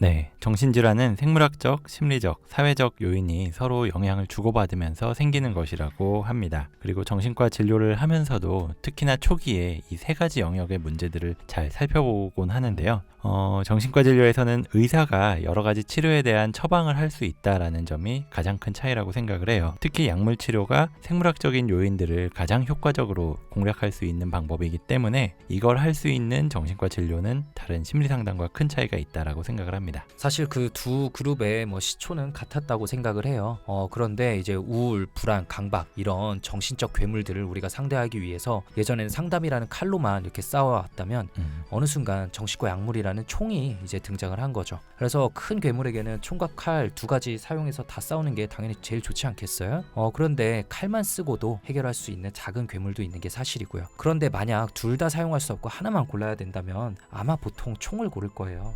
네, 정신질환은 생물학적, 심리적, 사회적 요인이 서로 영향을 주고받으면서 생기는 것이라고 합니다. 그리고 정신과 진료를 하면서도 특히나 초기에 이 세 가지 영역의 문제들을 잘 살펴보곤 하는데요. 정신과 진료에서는 의사가 여러 가지 치료에 대한 처방을 할 수 있다라는 점이 가장 큰 차이라고 생각을 해요. 특히 약물 치료가 생물학적인 요인들을 가장 효과적으로 공략할 수 있는 방법이기 때문에 이걸 할 수 있는 정신과 진료는 다른 심리 상담과 큰 차이가 있다라고 생각을 합니다. 사실 그 두 그룹의 시초는 같았다고 생각을 해요. 그런데 이제 우울, 불안, 강박 이런 정신적 괴물들을 우리가 상대하기 위해서 예전에는 상담이라는 칼로만 이렇게 싸워왔다면 어느 순간 정신과 약물이라는 총이 이제 등장을 한 거죠. 그래서 큰 괴물에게는 총과 칼 두 가지 사용해서 다 싸우는 게 당연히 제일 좋지 않겠어요? 그런데 칼만 쓰고도 해결할 수 있는 작은 괴물도 있는 게 사실이고요. 그런데 만약 둘 다 사용할 수 없고 하나만 골라야 된다면 아마 보통 총을 고를 거예요.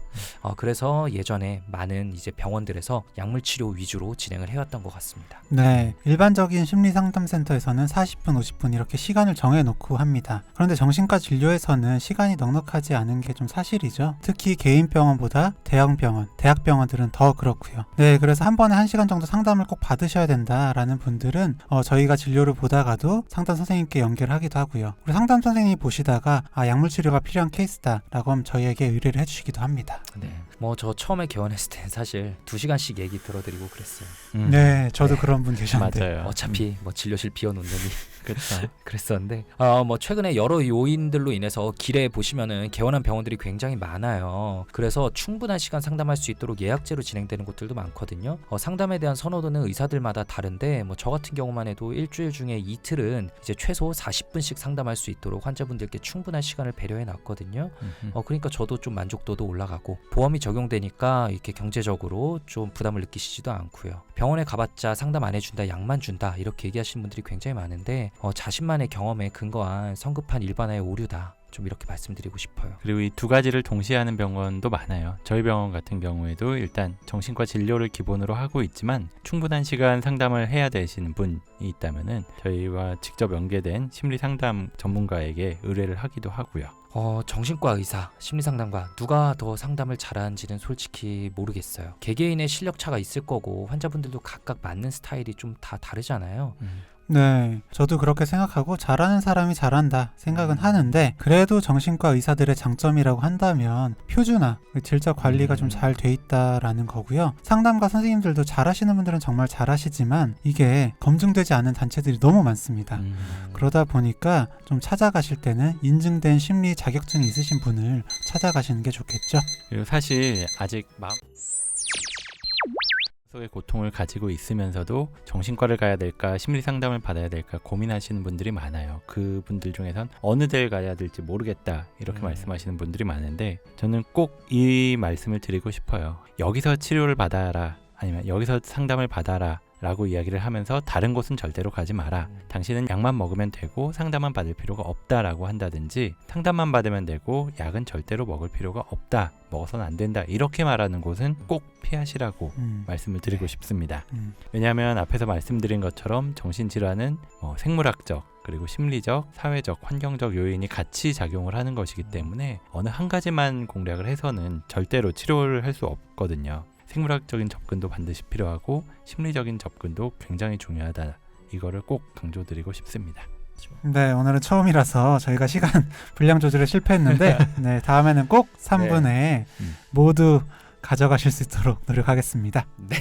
그래서 예전에 많은 이제 병원들에서 약물 치료 위주로 진행을 해왔던 것 같습니다. 네, 일반적인 심리상담센터에서는 40분, 50분 이렇게 시간을 정해놓고 합니다. 그런데 정신과 진료에서는 시간이 넉넉하지 않은 게 좀 사실이죠. 특히 개인병원보다 대형병원, 대학병원들은 더 그렇고요. 네, 그래서 한 번에 1시간 정도 상담을 꼭 받으셔야 된다라는 분들은 저희가 진료를 보다가도 상담 선생님께 연결하기도 하고요. 우리 상담 선생님이 보시다가 약물 치료가 필요한 케이스다라고 하면 저희에게 의뢰를 해주시기도 합니다. 네, 저 처음에 개원했을 때 사실 2시간씩 얘기 들어드리고 그랬어요. 네, 저도 그런 분 계셨는데. 맞아요. 어차피 진료실 비워놓느니 그렇죠. 그랬었는데 최근에 여러 요인들로 인해서 길에 보시면은 개원한 병원들이 굉장히 많아요. 그래서 충분한 시간 상담할 수 있도록 예약제로 진행되는 곳들도 많거든요. 상담에 대한 선호도는 의사들마다 다른데 저 같은 경우만 해도 일주일 중에 이틀은 이제 최소 40분씩 상담할 수 있도록 환자분들께 충분한 시간을 배려해 놨거든요. 그러니까 저도 좀 만족도도 올라가고 보험이 적용되니까 이렇게 경제적으로 좀 부담을 느끼시지도 않고요. 병원에 가봤자 상담 안 해준다, 약만 준다 이렇게 얘기하시는 분들이 굉장히 많은데 자신만의 경험에 근거한 성급한 일반화의 오류다, 좀 이렇게 말씀드리고 싶어요. 그리고 이 두 가지를 동시에 하는 병원도 많아요. 저희 병원 같은 경우에도 일단 정신과 진료를 기본으로 하고 있지만 충분한 시간 상담을 해야 되시는 분이 있다면은 저희와 직접 연계된 심리 상담 전문가에게 의뢰를 하기도 하고요. 정신과 의사, 심리상담가 누가 더 상담을 잘하는지는 솔직히 모르겠어요. 개개인의 실력 차가 있을 거고 환자분들도 각각 맞는 스타일이 좀 다 다르잖아요. 네, 저도 그렇게 생각하고 잘하는 사람이 잘한다 생각은 하는데, 그래도 정신과 의사들의 장점이라고 한다면 표준화, 질적 관리가 좀 잘 돼 있다라는 거고요. 상담가 선생님들도 잘하시는 분들은 정말 잘하시지만 이게 검증되지 않은 단체들이 너무 많습니다. 그러다 보니까 좀 찾아가실 때는 인증된 심리 자격증이 있으신 분을 찾아가시는 게 좋겠죠. 그리고 사실 아직 마음 속의 고통을 가지고 있으면서도 정신과를 가야 될까, 심리 상담을 받아야 될까 고민하시는 분들이 많아요. 그분들 중에선 어느 데를 가야 될지 모르겠다 이렇게 말씀하시는 분들이 많은데, 저는 꼭 이 말씀을 드리고 싶어요. 여기서 치료를 받아라, 아니면 여기서 상담을 받아라 라고 이야기를 하면서 다른 곳은 절대로 가지 마라. 당신은 약만 먹으면 되고 상담만 받을 필요가 없다라고 한다든지, 상담만 받으면 되고 약은 절대로 먹을 필요가 없다, 먹어서는 안 된다 이렇게 말하는 곳은 꼭 피하시라고 말씀을 드리고 싶습니다. 왜냐하면 앞에서 말씀드린 것처럼 정신질환은 생물학적, 그리고 심리적, 사회적, 환경적 요인이 같이 작용을 하는 것이기 때문에 어느 한 가지만 공략을 해서는 절대로 치료를 할 수 없거든요. 생물학적인 접근도 반드시 필요하고 심리적인 접근도 굉장히 중요하다, 이거를 꼭 강조드리고 싶습니다. 네, 오늘은 처음이라서 저희가 시간 분량 조절에 실패했는데 네, 다음에는 꼭 3분에 모두 가져가실 수 있도록 노력하겠습니다. 네.